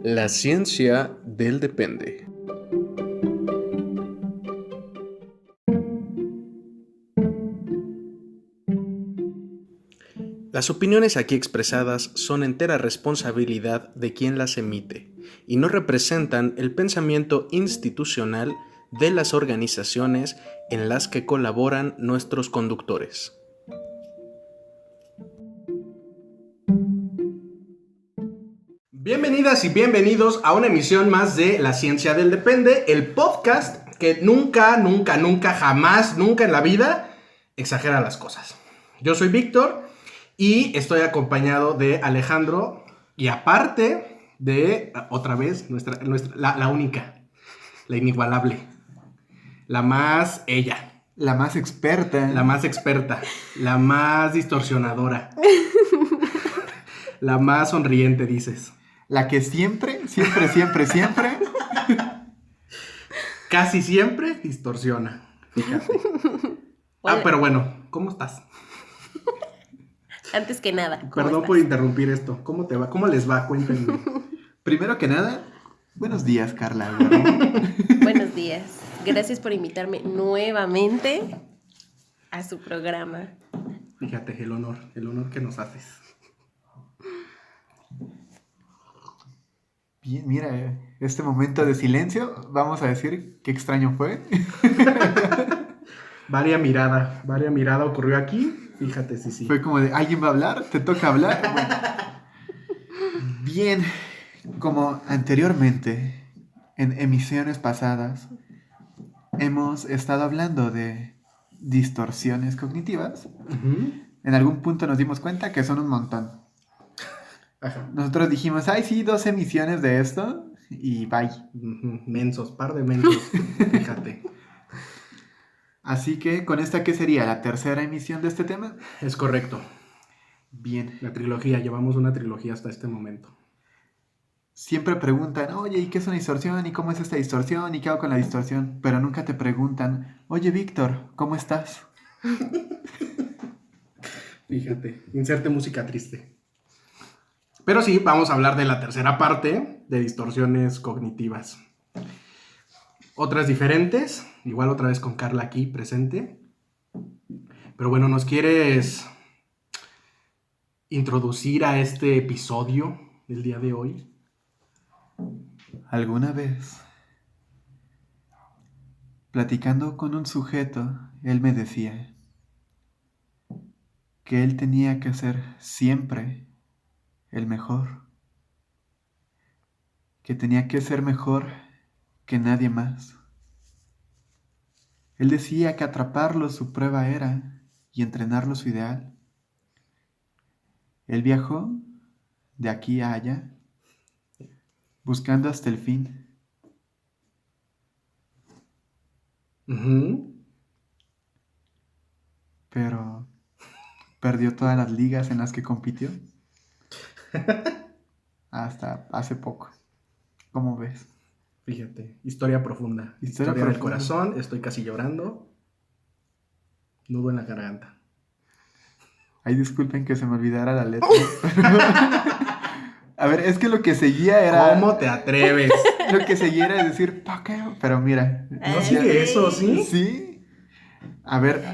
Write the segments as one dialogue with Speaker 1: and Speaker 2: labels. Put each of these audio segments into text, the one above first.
Speaker 1: La ciencia del depende. Las opiniones aquí expresadas son entera responsabilidad de quien las emite y no representan el pensamiento institucional de las organizaciones en las que colaboran nuestros conductores. Bienvenidas y bienvenidos a una emisión más de La Ciencia del Depende, el podcast que nunca en la vida exagera las cosas. Yo soy Víctor y estoy acompañado de Alejandro y aparte de, otra vez, la única, la inigualable, la más ella.
Speaker 2: La más experta.
Speaker 1: La más experta, la más distorsionadora, la más sonriente, dices.
Speaker 2: La que siempre,
Speaker 1: casi siempre distorsiona, fíjate. Pero bueno, ¿cómo estás?
Speaker 3: Antes que nada, ¿cómo
Speaker 1: Perdón
Speaker 3: estás?
Speaker 1: por interrumpir esto. ¿Cómo te va? ¿Cómo les va? Cuéntenme.
Speaker 2: Primero que nada, buenos días, Carla.
Speaker 3: Buenos días. Gracias por invitarme nuevamente a su programa.
Speaker 1: Fíjate, el honor que nos haces.
Speaker 2: Bien, mira, este momento de silencio, vamos a decir qué extraño fue.
Speaker 1: Varia mirada ocurrió aquí. Fíjate, sí.
Speaker 2: Fue como de, ¿alguien va a hablar? ¿Te toca hablar? Bueno. Bien, como anteriormente, en emisiones pasadas, hemos estado hablando de distorsiones cognitivas.
Speaker 1: Uh-huh.
Speaker 2: En algún punto nos dimos cuenta que son un montón.
Speaker 1: Ajá.
Speaker 2: Nosotros dijimos, sí, 2 emisiones de esto y bye.
Speaker 1: Uh-huh. Mensos, par de mensos. Fíjate.
Speaker 2: Así que, ¿con esta qué sería? ¿La tercera emisión de este tema?
Speaker 1: Es correcto.
Speaker 2: Bien.
Speaker 1: La trilogía, llevamos una trilogía hasta este momento.
Speaker 2: Siempre preguntan, oye, ¿y qué es una distorsión? ¿Y cómo es esta distorsión? ¿Y qué hago con la distorsión? Pero nunca te preguntan, oye, Víctor, ¿cómo estás?
Speaker 1: Fíjate, inserte música triste. Pero sí, vamos a hablar de la tercera parte de distorsiones cognitivas. Otras diferentes, igual otra vez con Carla aquí presente. Pero bueno, ¿nos quieres introducir a este episodio del día de hoy?
Speaker 2: Alguna vez, platicando con un sujeto, él me decía que él tenía que ser siempre el mejor, que tenía que ser mejor que nadie más. Él decía que atraparlo su prueba era y entrenarlo su ideal. Él viajó de aquí a allá, buscando hasta el fin.
Speaker 1: Uh-huh.
Speaker 2: Pero perdió todas las ligas en las que compitió. Hasta hace poco. ¿Cómo ves?
Speaker 1: Fíjate, historia profunda.
Speaker 2: Historia
Speaker 1: del
Speaker 2: profunda.
Speaker 1: corazón, estoy casi llorando. Nudo en la garganta.
Speaker 2: Ay, disculpen que se me olvidara la letra. A ver, es que lo que seguía era...
Speaker 1: ¿Cómo te atreves?
Speaker 2: Lo que seguía era decir Pokémon. Pero mira.
Speaker 1: ¿No sigue eso, sí?
Speaker 2: Sí. A ver.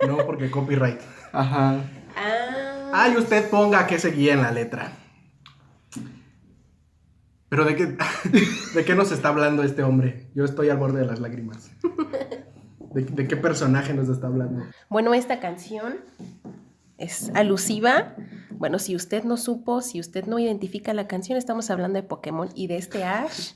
Speaker 1: No, porque copyright.
Speaker 2: Ajá.
Speaker 1: Ay, usted ponga qué seguía en la letra. Pero ¿de qué nos está hablando este hombre? Yo estoy al borde de las lágrimas. ¿De qué personaje nos está hablando?
Speaker 3: Bueno, esta canción es alusiva. Bueno, si usted no supo, si usted no identifica la canción, estamos hablando de Pokémon y de este Ash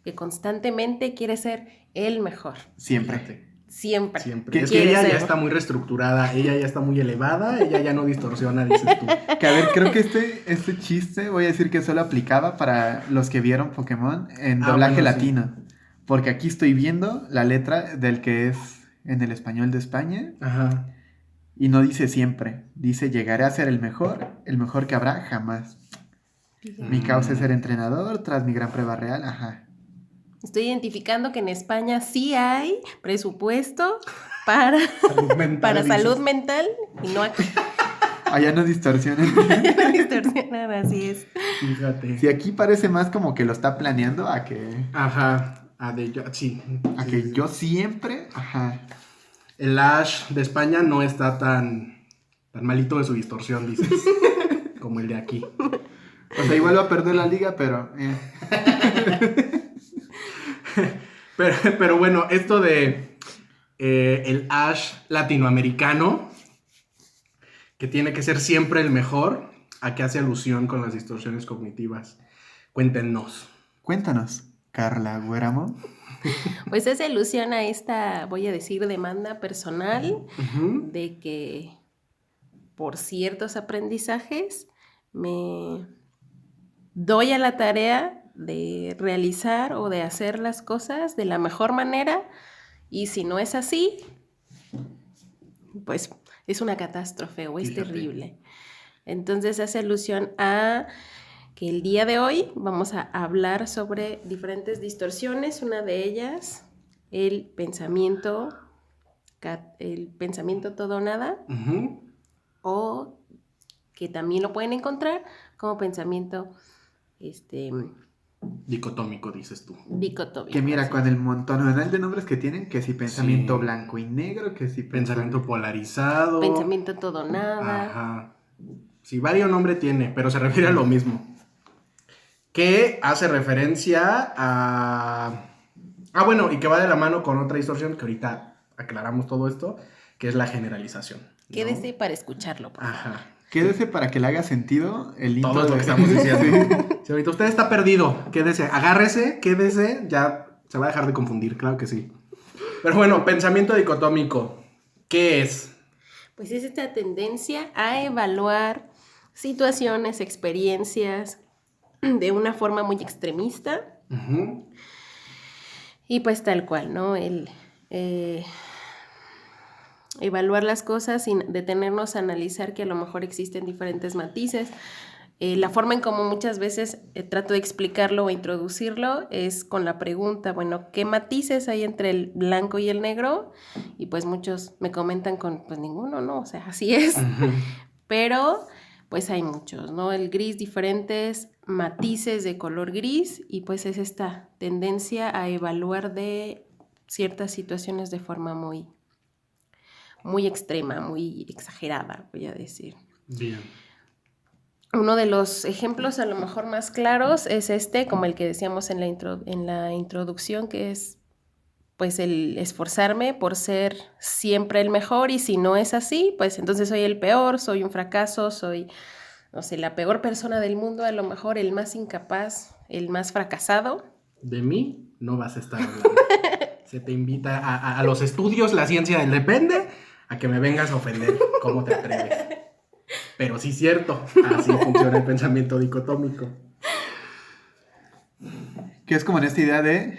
Speaker 3: que constantemente quiere ser el mejor.
Speaker 2: Siempre.
Speaker 1: Fíjate.
Speaker 3: Siempre.
Speaker 1: Es que ella ya está muy reestructurada, ella ya está muy elevada, ella ya no distorsiona, dices tú.
Speaker 2: Que a ver, creo que este chiste voy a decir que solo aplicaba para los que vieron Pokémon en doblaje
Speaker 1: bueno,
Speaker 2: latino. Sí. Porque aquí estoy viendo la letra del que es en el español de España.
Speaker 1: Ajá.
Speaker 2: Y no dice siempre, dice llegaré a ser el mejor que habrá jamás. Mi causa es ser entrenador tras mi gran prueba real, ajá.
Speaker 3: Estoy identificando que en España sí hay presupuesto para
Speaker 1: salud mental,
Speaker 3: salud mental y no aquí.
Speaker 2: Allá no distorsionen.
Speaker 3: Distorsionar, así es.
Speaker 1: Fíjate.
Speaker 2: Si aquí parece más como que lo está planeando a que...
Speaker 1: Ajá. Sí.
Speaker 2: A
Speaker 1: Sí,
Speaker 2: que
Speaker 1: sí.
Speaker 2: yo siempre... Ajá.
Speaker 1: El Ash de España no está tan malito de su distorsión, dices. Como el de aquí.
Speaker 2: O sea, igual va a perder la liga, pero...
Speaker 1: Pero bueno, esto de el Ash latinoamericano, que tiene que ser siempre el mejor, ¿a qué hace alusión con las distorsiones cognitivas? Cuéntenos.
Speaker 2: Cuéntanos, Carla Guéramo.
Speaker 3: Pues es alusión a esta, voy a decir, demanda personal
Speaker 1: Ujú.
Speaker 3: de que por ciertos aprendizajes me doy a la tarea de realizar o de hacer las cosas de la mejor manera, y si no es así, pues es una catástrofe o es
Speaker 1: Fíjate.
Speaker 3: terrible. Entonces hace alusión a que el día de hoy vamos a hablar sobre diferentes distorsiones. Una de ellas, el pensamiento todo o nada,
Speaker 1: Ujú.
Speaker 3: o que también lo pueden encontrar como pensamiento
Speaker 1: Dicotómico, dices tú.
Speaker 3: dicotómico.
Speaker 2: Que mira,
Speaker 3: así
Speaker 2: con
Speaker 3: es.
Speaker 2: el montonal de nombres que tienen, que si pensamiento
Speaker 1: Sí.
Speaker 2: blanco y negro, que si
Speaker 1: Pensamiento polarizado.
Speaker 3: Pensamiento todo o nada.
Speaker 1: Ajá. Sí, varios nombres tiene, pero se refiere a lo mismo. Que hace referencia a... Ah, bueno, y que va de la mano con otra distorsión, que ahorita aclaramos todo esto, que es la generalización, ¿no?
Speaker 3: Quédese para escucharlo, por favor.
Speaker 1: Ajá.
Speaker 2: Quédese para que le haga sentido el intro.
Speaker 1: Todo es lo que estamos diciendo. Si ahorita usted está perdido, quédese, agárrese, quédese, ya se va a dejar de confundir, claro que sí. Pero bueno, pensamiento dicotómico, ¿qué es?
Speaker 3: Pues es esta tendencia a evaluar situaciones, experiencias de una forma muy extremista.
Speaker 1: Ujú.
Speaker 3: Y pues tal cual, ¿no? Evaluar las cosas sin detenernos a analizar que a lo mejor existen diferentes matices. La forma en como muchas veces trato de explicarlo o introducirlo es con la pregunta, bueno, ¿qué matices hay entre el blanco y el negro? Y pues muchos me comentan con, pues ninguno, ¿no? O sea, así es.
Speaker 1: Ujú.
Speaker 3: Pero pues hay muchos, ¿no? El gris, diferentes matices de color gris, y pues es esta tendencia a evaluar de ciertas situaciones de forma muy, muy extrema, muy exagerada, voy a decir.
Speaker 1: Bien.
Speaker 3: Uno de los ejemplos a lo mejor más claros es como el que decíamos en la introducción, que es pues el esforzarme por ser siempre el mejor, y si no es así, pues entonces soy el peor, soy un fracaso, soy, no sé, la peor persona del mundo, a lo mejor el más incapaz, el más fracasado.
Speaker 1: De mí no vas a estar hablando. Se te invita a los estudios, la ciencia del depende, a que me vengas a ofender. ¿Cómo te atreves? Pero sí es cierto, así funciona el pensamiento dicotómico.
Speaker 2: Que es como en esta idea de...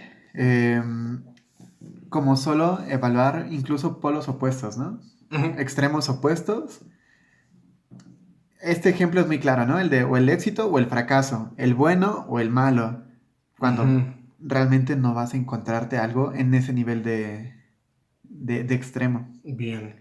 Speaker 2: como solo evaluar incluso polos opuestos, ¿no?
Speaker 1: Ujú.
Speaker 2: Extremos opuestos. Este ejemplo es muy claro, ¿no? El de o el éxito o el fracaso, el bueno o el malo. Cuando
Speaker 1: Ujú.
Speaker 2: realmente no vas a encontrarte algo en ese nivel de extremo.
Speaker 1: Bien.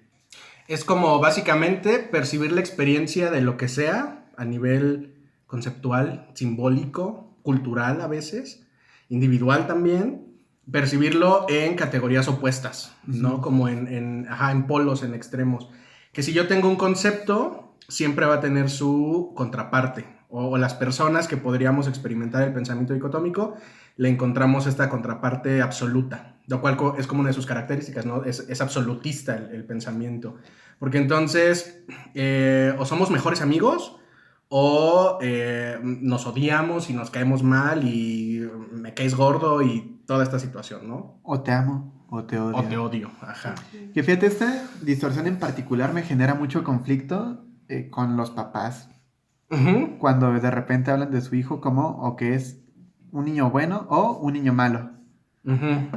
Speaker 1: Es como básicamente percibir la experiencia de lo que sea a nivel conceptual, simbólico, cultural a veces, individual también, percibirlo en categorías opuestas, ¿no?
Speaker 2: Ujú.
Speaker 1: Como en polos, en extremos. Que si yo tengo un concepto, siempre va a tener su contraparte. O las personas que podríamos experimentar el pensamiento dicotómico, le encontramos esta contraparte absoluta, lo cual es como una de sus características, ¿no? Es absolutista el pensamiento. Porque entonces, o somos mejores amigos, o nos odiamos y nos caemos mal y me caes gordo y toda esta situación, ¿no?
Speaker 2: O te amo o te odio.
Speaker 1: O te odio, ajá.
Speaker 2: Que fíjate, esta distorsión en particular me genera mucho conflicto con los papás.
Speaker 1: Ujú.
Speaker 2: Cuando de repente hablan de su hijo como o que es un niño bueno o un niño malo.
Speaker 1: Ujú.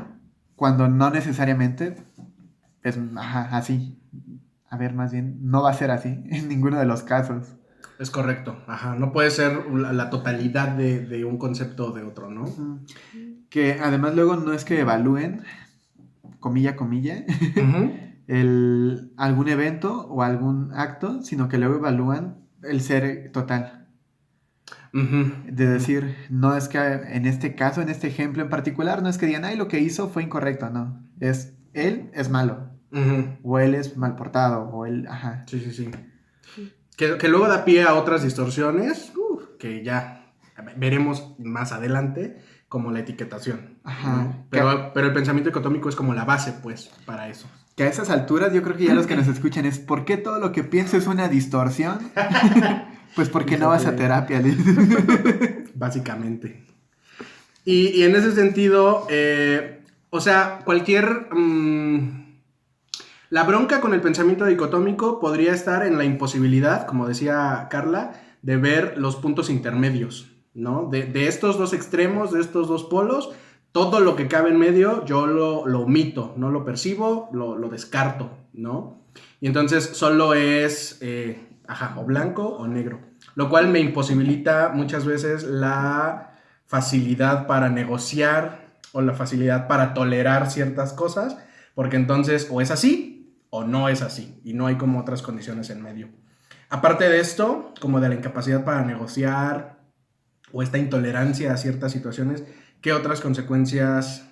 Speaker 2: Cuando no necesariamente es así. A ver, más bien, no va a ser así en ninguno de los casos.
Speaker 1: Es correcto, ajá. No puede ser la totalidad de un concepto o de otro, ¿no?
Speaker 2: Que además luego no es que evalúen, comilla,
Speaker 1: Ujú.
Speaker 2: algún evento o algún acto, sino que luego evalúan el ser total. De decir, no es que en este caso, en este ejemplo en particular, no es que digan, ay, lo que hizo fue incorrecto, no. Él es malo. O él es mal portado, o él, ajá.
Speaker 1: Sí. Que luego da pie a otras distorsiones, que ya veremos más adelante, como la etiquetación.
Speaker 2: Ajá.
Speaker 1: ¿no? Pero el pensamiento dicotómico es como la base, pues, para eso.
Speaker 2: Que a esas alturas yo creo que ya los que nos escuchan es, ¿por qué todo lo que pienso es una distorsión? Pues porque no vas a terapia, Liz.
Speaker 1: Básicamente. Y en ese sentido, o sea, cualquier... la bronca con el pensamiento dicotómico podría estar en la imposibilidad, como decía Carla, de ver los puntos intermedios, ¿no? De estos dos extremos, de estos dos polos, todo lo que cabe en medio yo lo omito, no lo percibo, lo descarto, ¿no? Y entonces solo es, o blanco o negro, lo cual me imposibilita muchas veces la facilidad para negociar o la facilidad para tolerar ciertas cosas, porque entonces o es así o no es así, y no hay como otras condiciones en medio. Aparte de esto, como de la incapacidad para negociar o esta intolerancia a ciertas situaciones, ¿qué otras consecuencias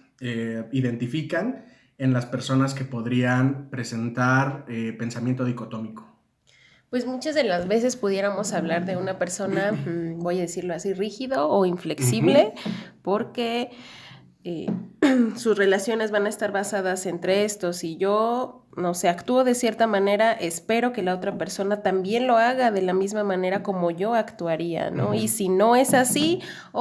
Speaker 1: identifican en las personas que podrían presentar pensamiento dicotómico?
Speaker 3: Pues muchas de las veces pudiéramos hablar de una persona, voy a decirlo así, rígido o inflexible, porque sus relaciones van a estar basadas entre estos. Si yo, no sé, actúo de cierta manera, espero que la otra persona también lo haga de la misma manera como yo actuaría, ¿no? Y si no es así,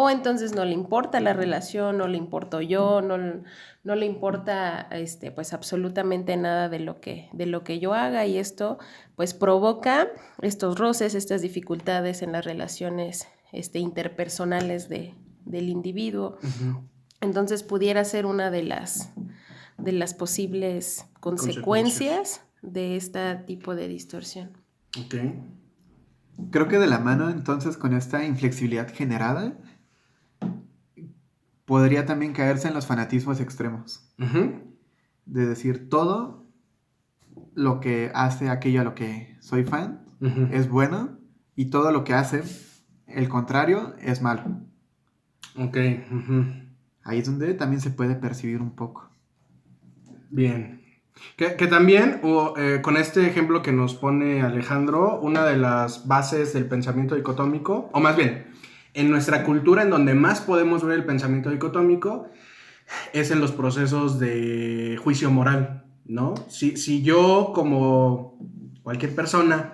Speaker 3: entonces no le importa la relación, no le importo yo, no le importa pues absolutamente nada de lo que yo haga, y esto pues provoca estos roces, estas dificultades en las relaciones interpersonales del individuo. Entonces pudiera ser una de las posibles consecuencias de este tipo de distorsión.
Speaker 1: Ok.
Speaker 2: Creo que de la mano entonces con esta inflexibilidad generada podría también caerse en los fanatismos extremos. De decir, todo lo que hace aquello a lo que soy fan es bueno, y todo lo que hace el contrario es malo.
Speaker 1: Ok.
Speaker 2: Ahí es donde también se puede percibir un poco.
Speaker 1: Bien. Que también, con este ejemplo que nos pone Alejandro, una de las bases del pensamiento dicotómico, o más bien, en nuestra cultura en donde más podemos ver el pensamiento dicotómico, es en los procesos de juicio moral, ¿no? Si yo, como cualquier persona,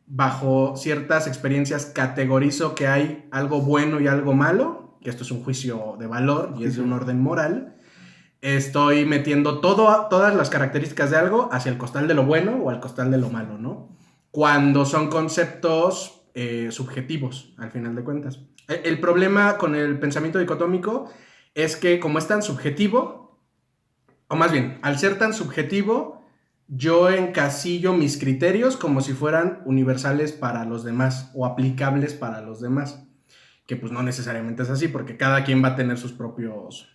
Speaker 1: bajo ciertas experiencias categorizo que hay algo bueno y algo malo, que esto es un juicio de valor y es de un orden moral, estoy metiendo todas las características de algo hacia el costal de lo bueno o al costal de lo malo, ¿no? Cuando son conceptos subjetivos, al final de cuentas. El problema con el pensamiento dicotómico es que, como es tan subjetivo, o más bien, al ser tan subjetivo, yo encasillo mis criterios como si fueran universales para los demás o aplicables para los demás, que pues no necesariamente es así, porque cada quien va a tener sus propios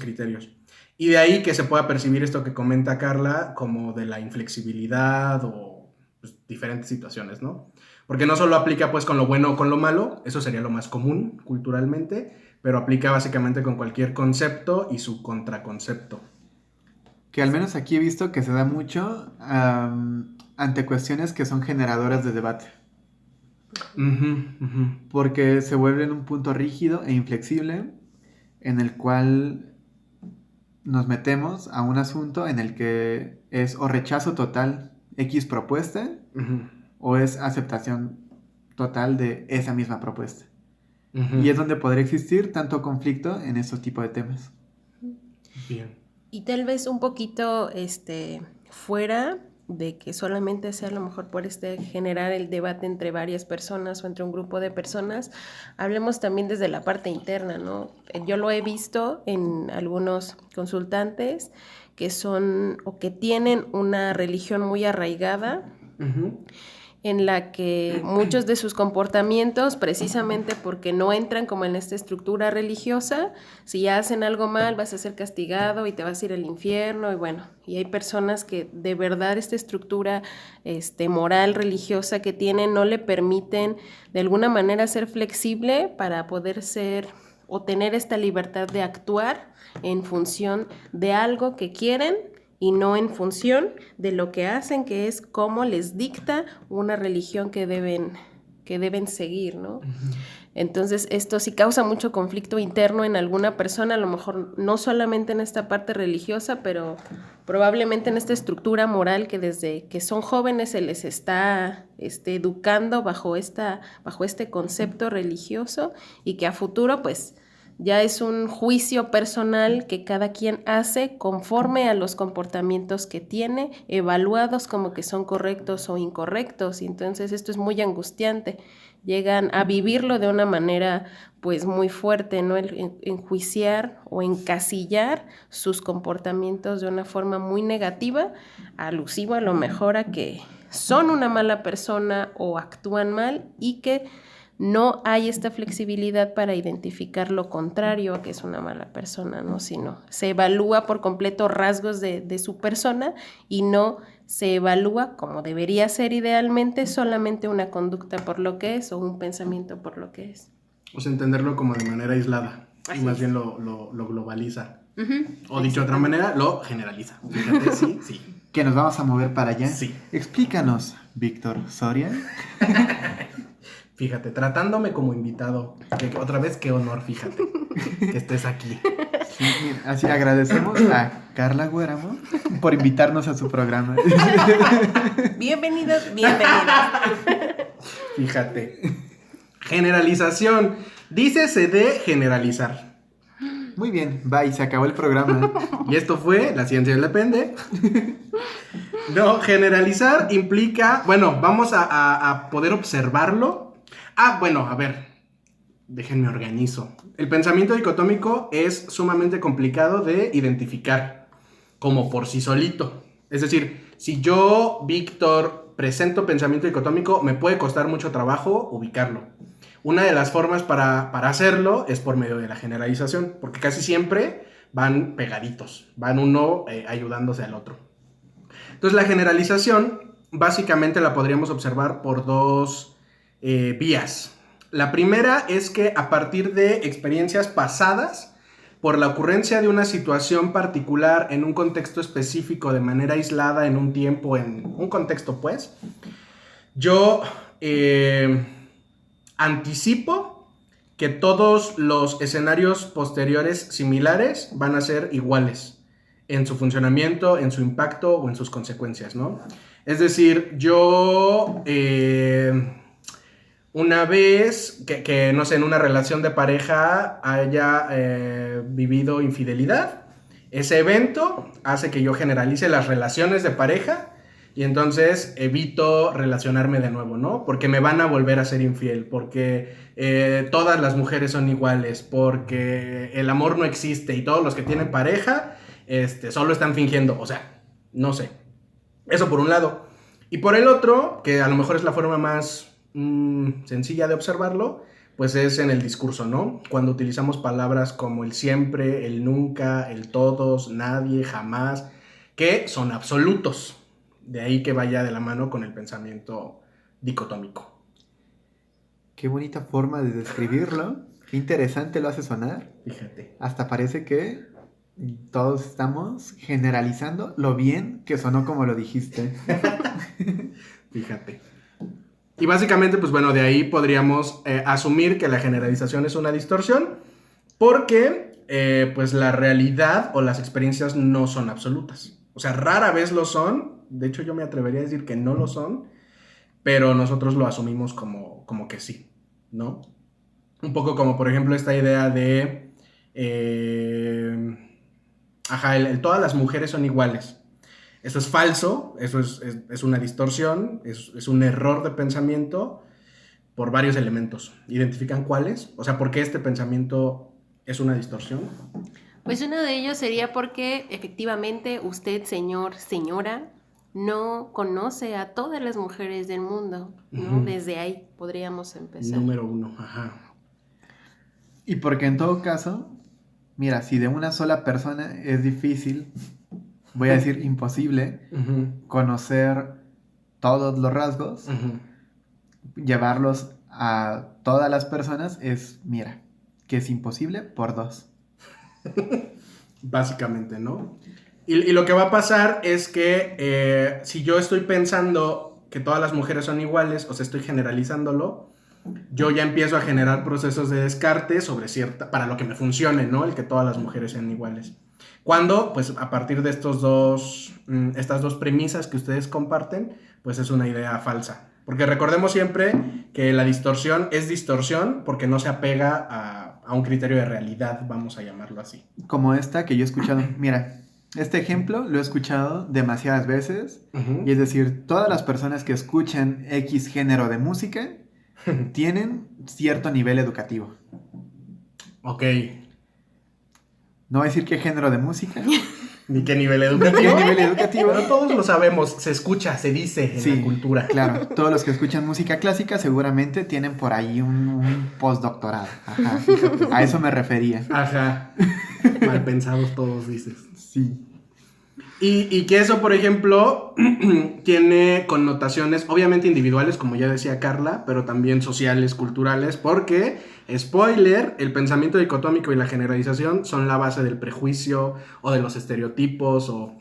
Speaker 1: criterios. Y de ahí que se pueda percibir esto que comenta Carla como de la inflexibilidad o pues, diferentes situaciones, ¿no? Porque no solo aplica pues con lo bueno o con lo malo, eso sería lo más común culturalmente, pero aplica básicamente con cualquier concepto y su contraconcepto.
Speaker 2: Que al menos aquí he visto que se da mucho ante cuestiones que son generadoras de debate. Porque se vuelve en un punto rígido e inflexible en el cual nos metemos a un asunto en el que es o rechazo total X propuesta o es aceptación total de esa misma propuesta. Y es donde podría existir tanto conflicto en estos tipos de temas.
Speaker 1: Bien.
Speaker 3: Y tal vez un poquito fuera de que solamente sea a lo mejor por generar el debate entre varias personas o entre un grupo de personas, hablemos también desde la parte interna, ¿no? Yo lo he visto en algunos consultantes que son o que tienen una religión muy arraigada en la que muchos de sus comportamientos, precisamente porque no entran como en esta estructura religiosa, si ya hacen algo mal vas a ser castigado y te vas a ir al infierno, y bueno, y hay personas que de verdad esta estructura moral religiosa que tienen no le permiten de alguna manera ser flexible para poder ser o tener esta libertad de actuar en función de algo que quieren y no en función de lo que hacen, que es cómo les dicta una religión que deben seguir, ¿no? Entonces, esto sí causa mucho conflicto interno en alguna persona, a lo mejor no solamente en esta parte religiosa, pero probablemente en esta estructura moral que desde que son jóvenes se les está educando bajo este concepto religioso, y que a futuro, pues, ya es un juicio personal que cada quien hace conforme a los comportamientos que tiene, evaluados como que son correctos o incorrectos. Y entonces esto es muy angustiante. Llegan a vivirlo de una manera pues muy fuerte, ¿no? Enjuiciar o encasillar sus comportamientos de una forma muy negativa, alusivo a lo mejor a que son una mala persona o actúan mal, y que no hay esta flexibilidad para identificar lo contrario a que es una mala persona, ¿no? Sino se evalúa por completo rasgos de su persona, y no se evalúa, como debería ser idealmente, solamente una conducta por lo que es o un pensamiento por lo que es.
Speaker 1: O sea, entenderlo como de manera aislada.
Speaker 3: Así
Speaker 1: y más
Speaker 3: es.
Speaker 1: bien lo globaliza.
Speaker 3: Uh-huh.
Speaker 1: O dicho de otra manera, lo generaliza. Fíjate, sí.
Speaker 2: Que nos vamos a mover para allá.
Speaker 1: Sí.
Speaker 2: Explícanos, Víctor Soria.
Speaker 1: Fíjate, tratándome como invitado. Otra vez, qué honor, fíjate, que estés aquí.
Speaker 2: Sí, así agradecemos a Carla Guéramo por invitarnos a su programa.
Speaker 3: Bienvenidos.
Speaker 1: Fíjate. Generalización. Dícese de generalizar.
Speaker 2: Muy bien, bye, se acabó el programa.
Speaker 1: Y esto fue La Ciencia del Depende. No, generalizar implica... Bueno, vamos a poder observarlo. Bueno, a ver, déjenme organizo. El pensamiento dicotómico es sumamente complicado de identificar, como por sí solito. Es decir, si yo, Víctor, presento pensamiento dicotómico, me puede costar mucho trabajo ubicarlo. Una de las formas para hacerlo es por medio de la generalización, porque casi siempre van pegaditos, van uno ayudándose al otro. Entonces, la generalización básicamente la podríamos observar por dos vías. La primera es que a partir de experiencias pasadas, por la ocurrencia de una situación particular en un contexto específico, de manera aislada, en un tiempo, en un contexto, pues, yo anticipo que todos los escenarios posteriores similares van a ser iguales en su funcionamiento, en su impacto o en sus consecuencias, ¿no? Es decir, yo... una vez que, no sé, en una relación de pareja haya vivido infidelidad, ese evento hace que yo generalice las relaciones de pareja y entonces evito relacionarme de nuevo, ¿no? Porque me van a volver a ser infiel, porque todas las mujeres son iguales, porque el amor no existe y todos los que tienen pareja solo están fingiendo, o sea, no sé. Eso por un lado. Y por el otro, que a lo mejor es la forma más... sencilla de observarlo, pues es en el discurso, ¿no? Cuando utilizamos palabras como el siempre, el nunca, el todos, nadie, jamás, que son absolutos. De ahí que vaya de la mano con el pensamiento dicotómico.
Speaker 2: Qué bonita forma de describirlo. Qué interesante lo hace sonar.
Speaker 1: Fíjate.
Speaker 2: Hasta parece que todos estamos generalizando lo bien que sonó como lo dijiste.
Speaker 1: Fíjate. Y básicamente, pues bueno, de ahí podríamos asumir que la generalización es una distorsión porque pues la realidad o las experiencias no son absolutas. O sea, rara vez lo son. De hecho, yo me atrevería a decir que no lo son, pero nosotros lo asumimos como que sí, ¿no? Un poco como, por ejemplo, esta idea de... todas las mujeres son iguales. Eso es falso, eso es una distorsión, es un error de pensamiento por varios elementos. ¿Identifican cuáles? O sea, ¿por qué este pensamiento es una distorsión?
Speaker 3: Pues uno de ellos sería porque efectivamente usted, señor, señora, no conoce a todas las mujeres del mundo, ¿no?
Speaker 1: Ujú.
Speaker 3: Desde ahí podríamos empezar.
Speaker 1: Número 1, ajá.
Speaker 2: Y porque en todo caso, mira, si de una sola persona es difícil, voy a decir imposible,
Speaker 1: Ujú,
Speaker 2: conocer todos los rasgos,
Speaker 1: ujú.
Speaker 2: llevarlos a todas las personas es, mira, que es imposible por 2.
Speaker 1: Básicamente, ¿no? Y lo que va a pasar es que si yo estoy pensando que todas las mujeres son iguales, o sea, estoy generalizándolo, yo ya empiezo a generar procesos de descarte sobre cierta, para lo que me funcione, ¿no? El que todas las mujeres sean iguales. Cuando, pues a partir de estas dos premisas que ustedes comparten, pues es una idea falsa. Porque recordemos siempre que la distorsión es distorsión porque no se apega a un criterio de realidad, vamos a llamarlo así.
Speaker 2: Como esta que yo he escuchado, mira, este ejemplo lo he escuchado demasiadas veces,
Speaker 1: Ujú.
Speaker 2: y es decir, todas las personas que escuchan X género de música tienen cierto nivel educativo.
Speaker 1: Ok.
Speaker 2: No voy a decir qué género de música,
Speaker 1: Ni qué nivel
Speaker 2: qué
Speaker 1: educativo.
Speaker 2: nivel educativo.
Speaker 1: Pero todos lo sabemos, se escucha, se dice en
Speaker 2: Sí,
Speaker 1: la cultura.
Speaker 2: claro. Todos los que escuchan música clásica seguramente tienen por ahí un postdoctorado. Ajá. A eso me refería.
Speaker 1: Ajá. Mal pensados todos, dices.
Speaker 2: Sí.
Speaker 1: Y que eso, por ejemplo, tiene connotaciones obviamente individuales, como ya decía Carla, pero también sociales, culturales, porque, spoiler, el pensamiento dicotómico y la generalización son la base del prejuicio o de los estereotipos o...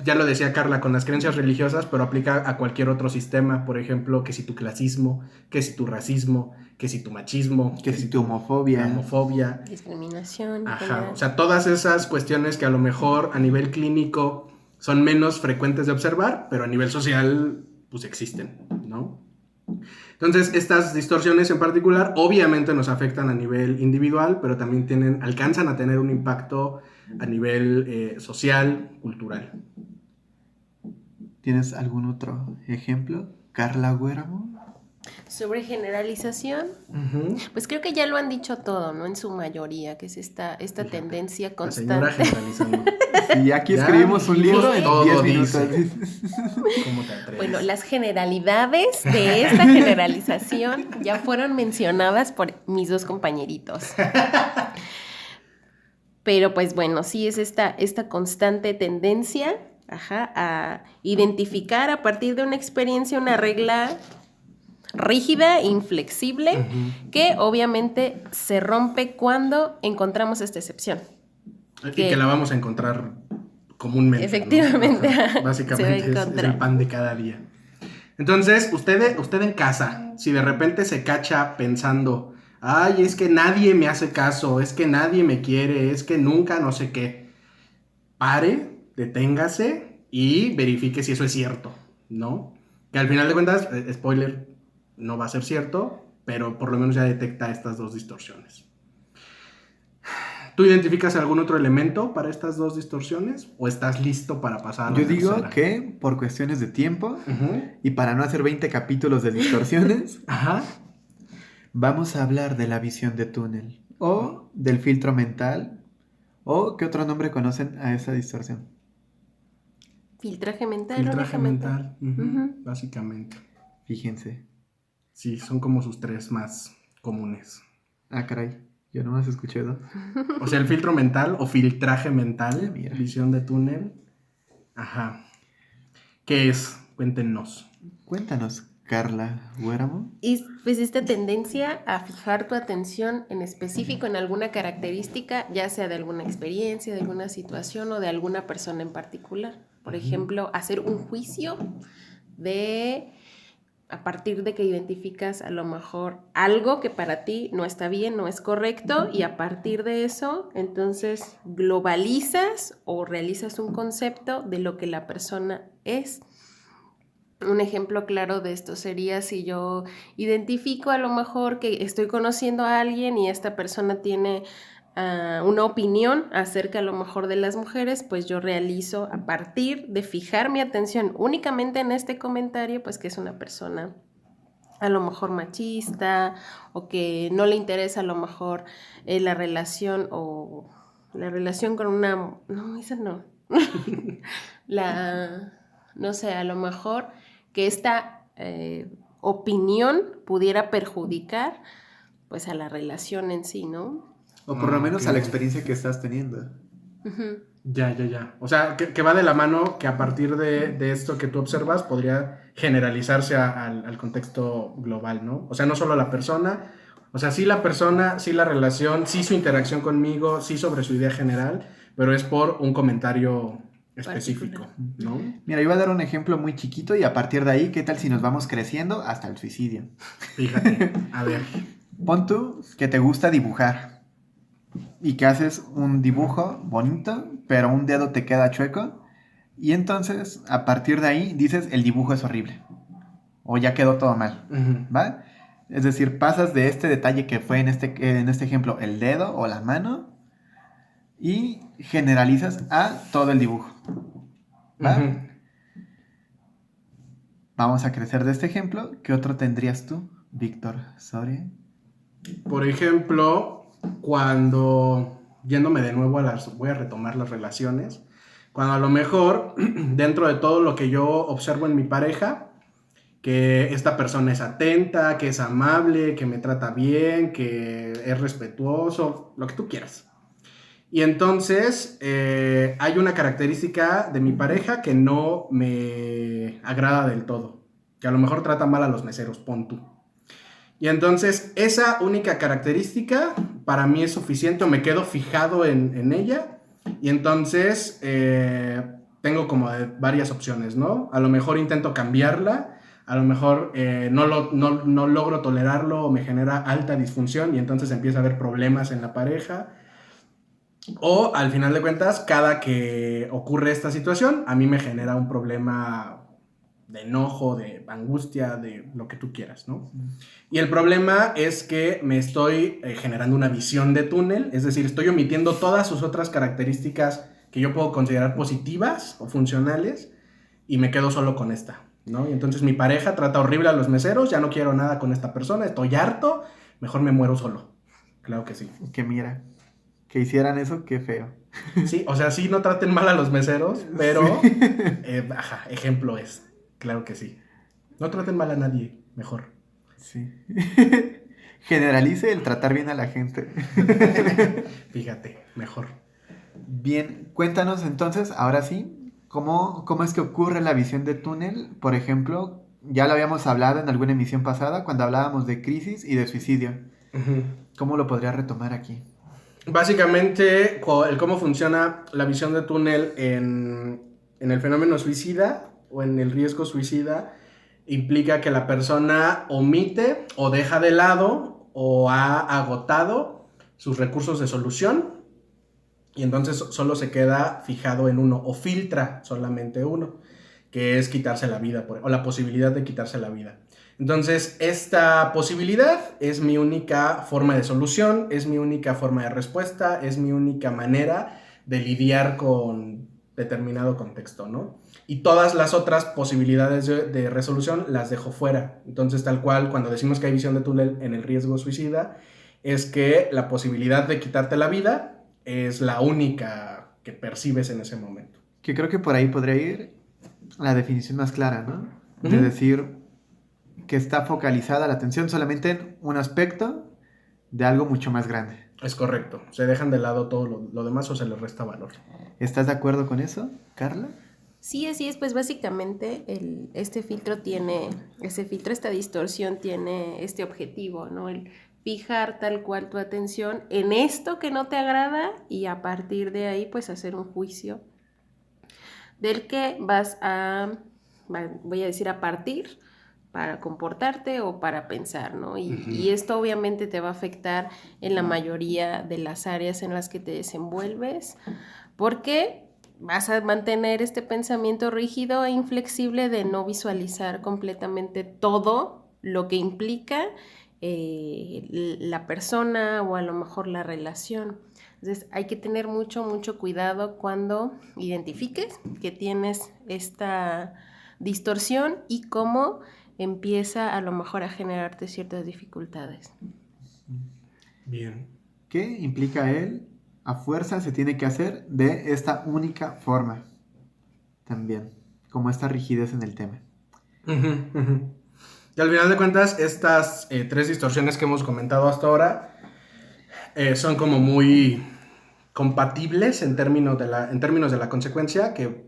Speaker 1: ya lo decía Carla, con las creencias religiosas, pero aplica a cualquier otro sistema, por ejemplo, que si tu clasismo, que si tu racismo, que si tu machismo,
Speaker 2: Que si tu homofobia.
Speaker 1: la homofobia.
Speaker 3: Discriminación. en
Speaker 1: Ajá,
Speaker 3: general.
Speaker 1: o sea, todas esas cuestiones que a lo mejor a nivel clínico son menos frecuentes de observar, pero a nivel social, pues existen, ¿no? Entonces, estas distorsiones en particular obviamente nos afectan a nivel individual, pero también alcanzan a tener un impacto a nivel social, cultural.
Speaker 2: ¿Tienes algún otro ejemplo? Carla Huéramo.
Speaker 3: Sobre generalización,
Speaker 1: Ujú.
Speaker 3: pues creo que ya lo han dicho todo, ¿no? En su mayoría, que es esta
Speaker 1: Fíjate,
Speaker 3: tendencia
Speaker 1: La señora
Speaker 3: constante.
Speaker 1: generalizando.
Speaker 2: Y aquí
Speaker 1: Ya
Speaker 2: escribimos un
Speaker 1: dijimos
Speaker 2: libro en
Speaker 1: todo,
Speaker 2: 10 minutos.
Speaker 1: ¿Cómo te atreves?
Speaker 3: Bueno, las generalidades de esta generalización ya fueron mencionadas por mis dos compañeritos. Pero pues bueno, sí es esta constante tendencia, a identificar a partir de una experiencia una regla rígida, inflexible,
Speaker 1: Ujú.
Speaker 3: que obviamente se rompe cuando encontramos esta excepción.
Speaker 1: Y que la vamos a encontrar comúnmente.
Speaker 3: Efectivamente,
Speaker 1: ¿no? Ajá.
Speaker 3: se va a
Speaker 1: Básicamente es
Speaker 3: encontrar.
Speaker 1: el pan de cada día. Entonces, usted en casa, si de repente se cacha pensando, ay, es que nadie me hace caso, es que nadie me quiere, es que nunca no sé qué, pare, deténgase y verifique si eso es cierto, ¿no? Que al final de cuentas, spoiler, no va a ser cierto, pero por lo menos ya detecta estas dos distorsiones. ¿Tú identificas algún otro elemento para estas dos distorsiones? ¿O estás listo para pasar a la
Speaker 2: Yo digo
Speaker 1: tercera?
Speaker 2: que por cuestiones de tiempo
Speaker 1: Ujú.
Speaker 2: y para no hacer 20 capítulos de distorsiones,
Speaker 1: Ajá.
Speaker 2: vamos a hablar de la visión de túnel o del filtro mental, o ¿qué otro nombre conocen a esa distorsión?
Speaker 3: Filtraje mental.
Speaker 1: Filtraje
Speaker 3: únicamente.
Speaker 1: mental, ujú,
Speaker 3: Ujú.
Speaker 1: básicamente.
Speaker 2: Fíjense.
Speaker 1: Sí, son como sus tres más comunes.
Speaker 2: Ah, caray, yo nomás escuché 2.
Speaker 1: O sea, el filtro mental o filtraje mental,
Speaker 2: Mira.
Speaker 1: visión de túnel. Ajá. ¿Qué es? Cuéntenos.
Speaker 2: Cuéntanos, Carla Huéramo.
Speaker 3: Y pues esta tendencia a fijar tu atención en específico en alguna característica, ya sea de alguna experiencia, de alguna situación o de alguna persona en particular. Por ejemplo, hacer un juicio a partir de que identificas a lo mejor algo que para ti no está bien, no es correcto, y a partir de eso, entonces globalizas o realizas un concepto de lo que la persona es. Un ejemplo claro de esto sería si yo identifico a lo mejor que estoy conociendo a alguien y esta persona tiene una opinión acerca a lo mejor de las mujeres, pues yo realizo a partir de fijar mi atención únicamente en este comentario, pues que es una persona a lo mejor machista o que no le interesa a lo mejor la relación con una... No, esa no. no sé, a lo mejor que esta opinión pudiera perjudicar pues a la relación en sí, ¿no?
Speaker 2: O por lo menos
Speaker 1: ok.
Speaker 2: a la experiencia que estás teniendo.
Speaker 3: Ujú.
Speaker 1: Ya. O sea, que va de la mano que a partir de esto que tú observas podría generalizarse al contexto global, ¿no? O sea, no solo a la persona, o sea, sí la persona, sí la relación, sí su interacción conmigo, sí sobre su idea general, pero es por un comentario específico, ¿no?
Speaker 2: Mira, iba a dar un ejemplo muy chiquito y a partir de ahí, ¿qué tal si nos vamos creciendo hasta el suicidio?
Speaker 1: Fíjate, a ver.
Speaker 2: Pon tú que te gusta dibujar y que haces un dibujo bonito, pero un dedo te queda chueco y entonces a partir de ahí dices el dibujo es horrible o ya quedó todo mal,
Speaker 1: Ujú.
Speaker 2: ¿va? Es decir, pasas de este detalle que fue en este ejemplo el dedo o la mano y generalizas a todo el dibujo, ¿va?
Speaker 1: Ujú.
Speaker 2: Vamos a crecer de este ejemplo. ¿Qué otro tendrías tú, Víctor Soria?
Speaker 1: Por ejemplo, cuando, yéndome de nuevo voy a retomar las relaciones, cuando a lo mejor dentro de todo lo que yo observo en mi pareja, que esta persona es atenta, que es amable, que me trata bien, que es respetuoso, lo que tú quieras. Y entonces hay una característica de mi pareja que no me agrada del todo, que a lo mejor trata mal a los meseros, pon tú. Y entonces esa única característica para mí es suficiente, o me quedo fijado en ella. Y entonces tengo como varias opciones, ¿no? A lo mejor intento cambiarla, a lo mejor no logro tolerarlo o me genera alta disfunción y entonces empieza a haber problemas en la pareja. O al final de cuentas, cada que ocurre esta situación, a mí me genera un problema de enojo, de angustia, de lo que tú quieras, ¿no? Y el problema es que me estoy generando una visión de túnel, es decir, estoy omitiendo todas sus otras características que yo puedo considerar positivas o funcionales y me quedo solo con esta, ¿no? Y entonces mi pareja trata horrible a los meseros, ya no quiero nada con esta persona, estoy harto, mejor me muero solo. Claro que sí.
Speaker 2: Que mira, que hicieran eso, qué feo.
Speaker 1: Sí, o sea, sí, no traten mal a los meseros, pero,
Speaker 2: Sí.
Speaker 1: ejemplo es, claro que sí. No traten mal a nadie, mejor.
Speaker 2: Sí. Generalice el tratar bien a la gente.
Speaker 1: Fíjate, mejor.
Speaker 2: Bien, cuéntanos entonces, ahora sí, ¿cómo es que ocurre la visión de túnel? Por ejemplo, ya lo habíamos hablado en alguna emisión pasada cuando hablábamos de crisis y de suicidio.
Speaker 1: Ujú.
Speaker 2: ¿Cómo lo podría retomar aquí?
Speaker 1: Básicamente, el cómo funciona la visión de túnel en el fenómeno suicida o en el riesgo suicida implica que la persona omite o deja de lado o ha agotado sus recursos de solución y entonces solo se queda fijado en uno o filtra solamente uno, que es quitarse la vida o la posibilidad de quitarse la vida. Entonces, esta posibilidad es mi única forma de solución, es mi única forma de respuesta, es mi única manera de lidiar con determinado contexto, ¿no? Y todas las otras posibilidades de resolución las dejo fuera. Entonces, tal cual, cuando decimos que hay visión de túnel en el riesgo suicida, es que la posibilidad de quitarte la vida es la única que percibes en ese momento.
Speaker 2: Que creo que por ahí podría ir la definición más clara, ¿no? De
Speaker 1: Ujú.
Speaker 2: decir que está focalizada la atención solamente en un aspecto de algo mucho más grande.
Speaker 1: Es correcto. Se dejan de lado todo lo demás o se les resta valor.
Speaker 2: ¿Estás de acuerdo con eso, Carla?
Speaker 3: Sí, así es, pues básicamente este filtro esta distorsión tiene este objetivo, ¿no? El fijar tal cual tu atención en esto que no te agrada y a partir de ahí pues hacer un juicio del que voy a decir a partir para comportarte o para pensar, ¿no? Y esto obviamente te va a afectar en la mayoría de las áreas en las que te desenvuelves, porque vas a mantener este pensamiento rígido e inflexible de no visualizar completamente todo lo que implica la persona o a lo mejor la relación. Entonces hay que tener mucho cuidado cuando identifiques que tienes esta distorsión y cómo empieza a lo mejor a generarte ciertas dificultades.
Speaker 1: Bien.
Speaker 2: ¿Qué implica él? A fuerza se tiene que hacer de esta única forma. También. como esta rigidez en el tema.
Speaker 1: Y al final de cuentas, estas 3 distorsiones que hemos comentado hasta ahora son como muy compatibles en términos de la consecuencia que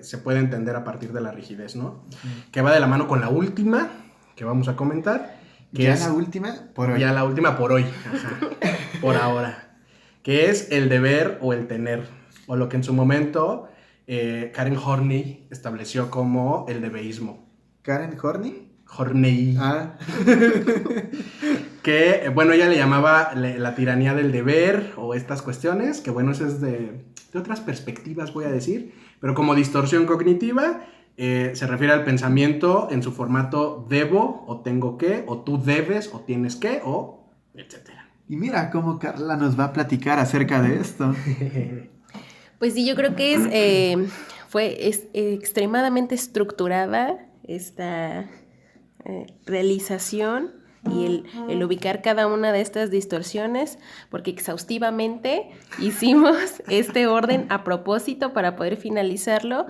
Speaker 1: se puede entender a partir de la rigidez, ¿no? Que va de la mano con la última que vamos a comentar. Que
Speaker 2: ya
Speaker 1: es
Speaker 2: la última por hoy.
Speaker 1: Ya la última por hoy, ajá, por ahora. Que es el deber o el tener, o lo que en su momento Karen Horney estableció como el debeísmo.
Speaker 2: ¿Karen Horney?
Speaker 1: Horney.
Speaker 2: Ah.
Speaker 1: Que, bueno, ella le llamaba la tiranía del deber o estas cuestiones, que bueno, eso es de otras perspectivas, voy a decir, pero como distorsión cognitiva se refiere al pensamiento en su formato debo o tengo que, o tú debes o tienes que, o etcétera.
Speaker 2: Y mira cómo Carla nos va a platicar acerca de esto.
Speaker 3: Pues sí, yo creo que es extremadamente estructurada esta realización y el ubicar cada una de estas distorsiones, porque exhaustivamente hicimos este orden a propósito para poder finalizarlo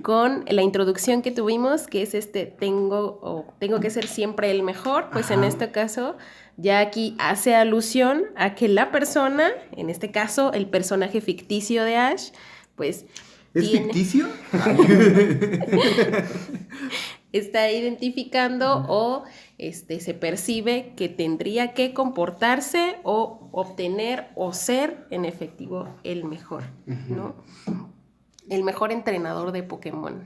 Speaker 3: con la introducción que tuvimos, que es tengo que ser siempre el mejor, pues en este caso ya aquí hace alusión a que la persona, en este caso el personaje ficticio de Ash, pues
Speaker 2: ¿Es ficticio?
Speaker 3: está identificando o se percibe que tendría que comportarse o obtener o ser en efectivo el mejor, ¿no? El mejor entrenador de Pokémon.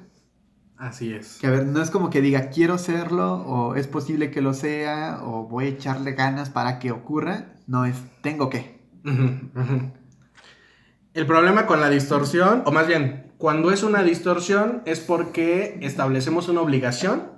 Speaker 1: Así es.
Speaker 2: Que a ver, no es como que diga quiero serlo o es posible que lo sea o voy a echarle ganas para que ocurra. No, es tengo que.
Speaker 1: El problema con la distorsión, o más bien, cuando es una distorsión es porque establecemos una obligación,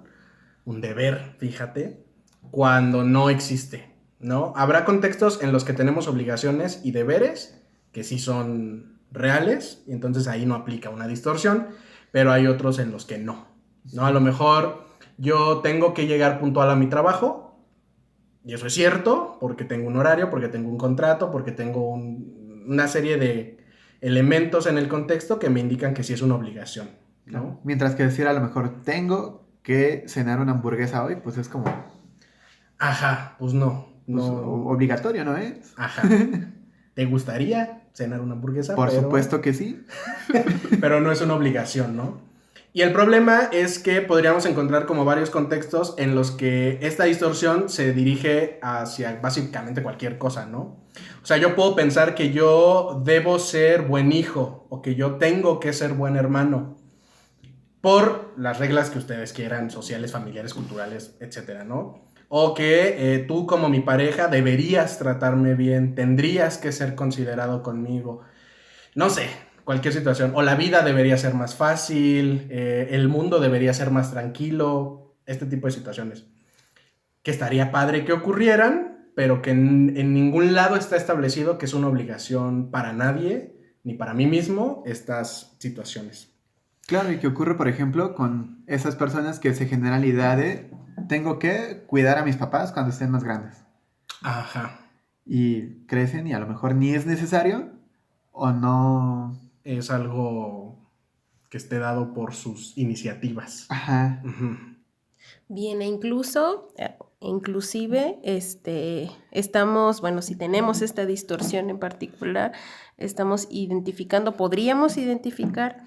Speaker 1: un deber, fíjate, cuando no existe, ¿no? Habrá contextos en los que tenemos obligaciones y deberes que sí son reales, y entonces ahí no aplica una distorsión, pero hay otros en los que no, ¿no? A lo mejor yo tengo que llegar puntual a mi trabajo, y eso es cierto, porque tengo un horario, porque tengo un contrato, porque tengo una serie de elementos en el contexto que me indican que sí es una obligación, ¿no?
Speaker 2: Mientras que decir a lo mejor tengo que cenar una hamburguesa hoy, pues es como...
Speaker 1: Ajá, pues no.
Speaker 2: Pues obligatorio, ¿no es?
Speaker 1: Ajá. ¿Te gustaría cenar una hamburguesa?
Speaker 2: Por supuesto que sí.
Speaker 1: Pero no es una obligación, ¿no? Y el problema es que podríamos encontrar como varios contextos en los que esta distorsión se dirige hacia básicamente cualquier cosa, ¿no? O sea, yo puedo pensar que yo debo ser buen hijo o que yo tengo que ser buen hermano por las reglas que ustedes quieran, sociales, familiares, culturales, etcétera, ¿no? O que tú como mi pareja deberías tratarme bien, tendrías que ser considerado conmigo, no sé, cualquier situación. O la vida debería ser más fácil, el mundo debería ser más tranquilo, este tipo de situaciones. Que estaría padre que ocurrieran, pero que en ningún lado está establecido que es una obligación para nadie, ni para mí mismo, estas situaciones.
Speaker 2: Claro, y que ocurre, por ejemplo, con esas personas que se genera la idea de tengo que cuidar a mis papás cuando estén más grandes.
Speaker 1: Ajá.
Speaker 2: Y crecen y a lo mejor ni es necesario o no...
Speaker 1: Es algo que esté dado por sus iniciativas.
Speaker 2: Ajá.
Speaker 3: Bien, inclusive, estamos, bueno, si tenemos esta distorsión en particular, podríamos identificar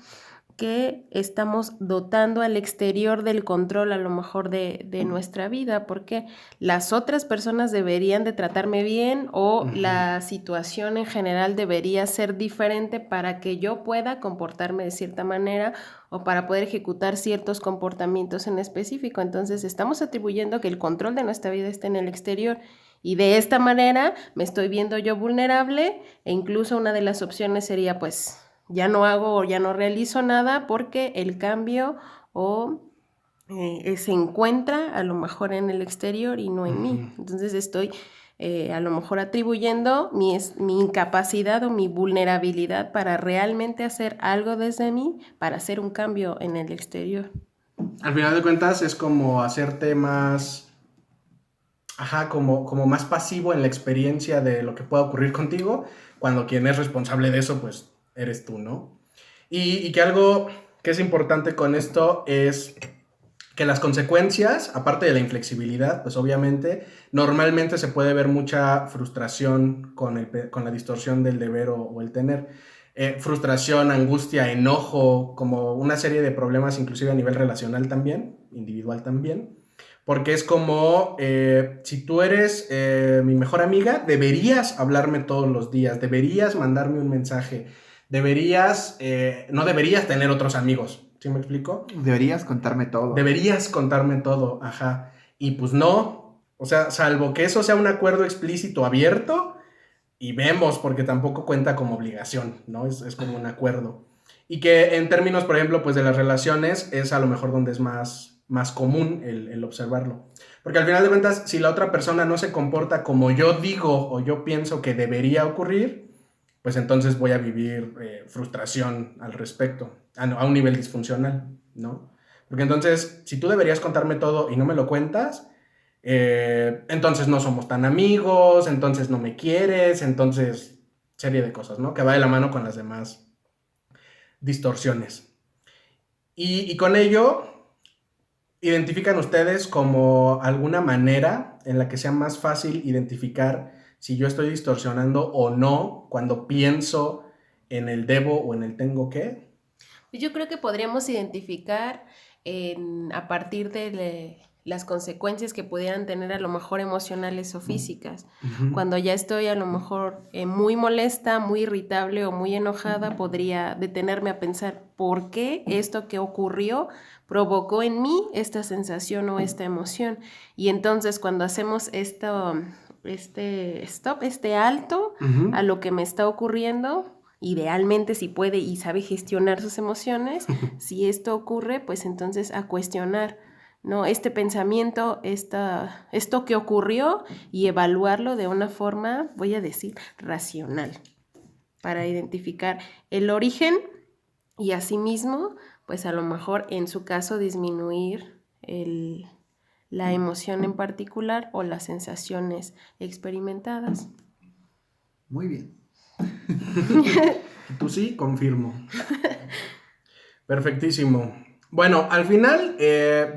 Speaker 3: que estamos dotando al exterior del control a lo mejor de nuestra vida, porque las otras personas deberían de tratarme bien o la situación en general debería ser diferente para que yo pueda comportarme de cierta manera o para poder ejecutar ciertos comportamientos en específico. Entonces estamos atribuyendo que el control de nuestra vida está en el exterior y de esta manera me estoy viendo yo vulnerable e incluso una de las opciones sería pues ya no hago o ya no realizo nada porque el cambio se encuentra a lo mejor en el exterior y no en mí. Entonces estoy a lo mejor atribuyendo mi incapacidad o mi vulnerabilidad para realmente hacer algo desde mí para hacer un cambio en el exterior.
Speaker 1: Al final de cuentas es como hacerte más... como más pasivo en la experiencia de lo que pueda ocurrir contigo, cuando quien es responsable de eso, pues eres tú, ¿no? Y que que es importante con esto es que las consecuencias, aparte de la inflexibilidad, pues obviamente, normalmente se puede ver mucha frustración con la distorsión del deber o el tener. Frustración, angustia, enojo, como una serie de problemas inclusive a nivel relacional también, individual también. Porque es como, si tú eres mi mejor amiga, deberías hablarme todos los días, deberías mandarme un mensaje, no deberías tener otros amigos. ¿Sí me explico?
Speaker 2: Deberías contarme todo.
Speaker 1: Deberías contarme todo, ajá. Y pues no, o sea, salvo que eso sea un acuerdo explícito abierto, y vemos, porque tampoco cuenta como obligación, ¿no? Es como un acuerdo. Y que en términos, por ejemplo, pues de las relaciones, es a lo mejor donde es más común el observarlo. Porque al final de cuentas, si la otra persona no se comporta como yo digo o yo pienso que debería ocurrir, pues entonces voy a vivir frustración al respecto, a un nivel disfuncional, ¿no? Porque entonces, si tú deberías contarme todo y no me lo cuentas, entonces no somos tan amigos, entonces no me quieres, entonces serie de cosas, ¿no? Que va de la mano con las demás distorsiones. Y con ello, ¿identifican ustedes como alguna manera en la que sea más fácil identificar si yo estoy distorsionando o no cuando pienso en el debo o en el tengo que?
Speaker 3: Yo creo que podríamos identificar a partir de las consecuencias que pudieran tener a lo mejor emocionales o físicas.
Speaker 1: Uh-huh.
Speaker 3: Cuando ya estoy a lo mejor muy molesta, muy irritable o muy enojada, podría detenerme a pensar por qué esto que ocurrió provocó en mí esta sensación o esta emoción. Y entonces cuando hacemos este alto
Speaker 1: Uh-huh.
Speaker 3: a lo que me está ocurriendo, idealmente si puede y sabe gestionar sus emociones, si esto ocurre, pues entonces a cuestionar, ¿no? Este pensamiento, esto que ocurrió y evaluarlo de una forma, voy a decir, racional, para identificar el origen y asimismo, pues a lo mejor en su caso disminuir la emoción en particular o las sensaciones experimentadas.
Speaker 2: Muy bien.
Speaker 1: Tú sí, confirmo. Perfectísimo. Bueno, al final,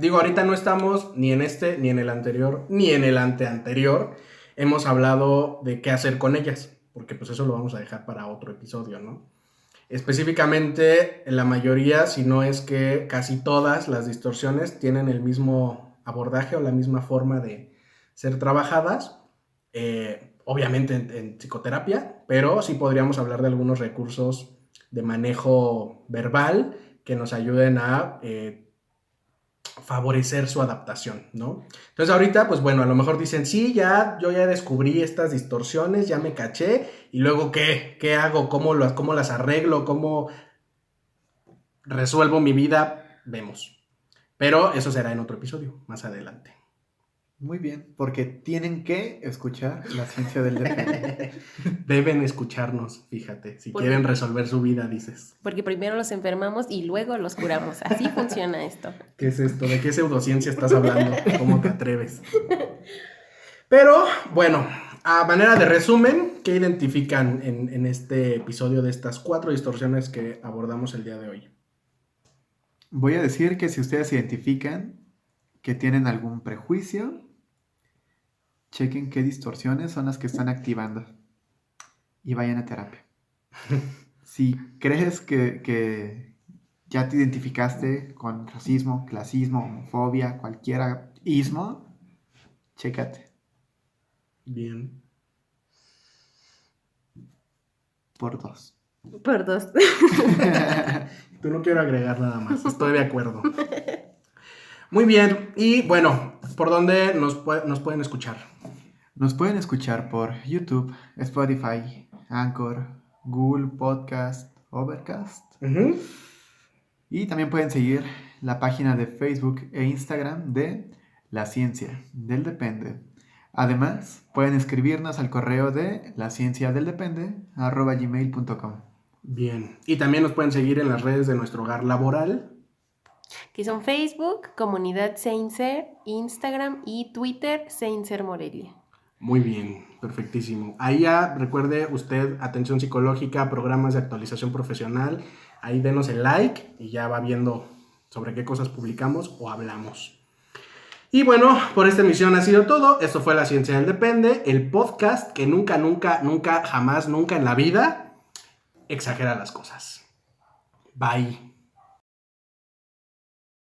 Speaker 1: digo, ahorita no estamos ni en este, ni en el anterior, ni en el anteanterior. Hemos hablado de qué hacer con ellas, porque pues eso lo vamos a dejar para otro episodio, ¿no? Específicamente, la mayoría, si no es que casi todas las distorsiones tienen el mismo abordaje o la misma forma de ser trabajadas. Obviamente en psicoterapia, pero sí podríamos hablar de algunos recursos de manejo verbal que nos ayuden a favorecer su adaptación, ¿no? Entonces ahorita, pues bueno, a lo mejor dicen, sí, yo ya descubrí estas distorsiones, ya me caché, y luego ¿qué hago? ¿Cómo las arreglo? ¿Cómo resuelvo mi vida? Vemos. Pero eso será en otro episodio, más adelante.
Speaker 2: Muy bien, porque tienen que escuchar la ciencia del depende.
Speaker 1: Deben escucharnos, fíjate, si quieren resolver su vida, dices.
Speaker 3: Porque primero los enfermamos y luego los curamos. Así funciona esto.
Speaker 1: ¿Qué es esto? ¿De qué pseudociencia estás hablando? ¿Cómo te atreves? Pero, bueno, a manera de resumen, ¿qué identifican en este episodio de estas 4 distorsiones que abordamos el día de hoy?
Speaker 2: Voy a decir que si ustedes identifican que tienen algún prejuicio, chequen qué distorsiones son las que están activando y vayan a terapia. Si crees que ya te identificaste con racismo, clasismo, homofobia, cualquier ismo, chécate.
Speaker 1: Bien.
Speaker 2: Por 2.
Speaker 3: Por 2.
Speaker 1: Tú no quiero agregar nada más, estoy de acuerdo. Muy bien, y bueno, ¿por dónde nos pueden escuchar?
Speaker 2: Nos pueden escuchar por YouTube, Spotify, Anchor, Google Podcast, Overcast.
Speaker 1: Uh-huh.
Speaker 2: Y también pueden seguir la página de Facebook e Instagram de La Ciencia del Depende. Además, pueden escribirnos al correo de lacienciadeldepende@gmail.com.
Speaker 1: Bien, y también nos pueden seguir en las redes de nuestro hogar laboral,
Speaker 3: que son Facebook, Comunidad Seinser, Instagram y Twitter, Seinser Morelia.
Speaker 1: Muy bien, perfectísimo. Ahí ya recuerde usted atención psicológica, programas de actualización profesional, Ahí denos el like y ya va viendo sobre qué cosas publicamos o hablamos. Y bueno, por esta emisión ha sido todo. Esto fue La Ciencia del Depende, el podcast que nunca, jamás, nunca en la vida exagera las cosas. Bye.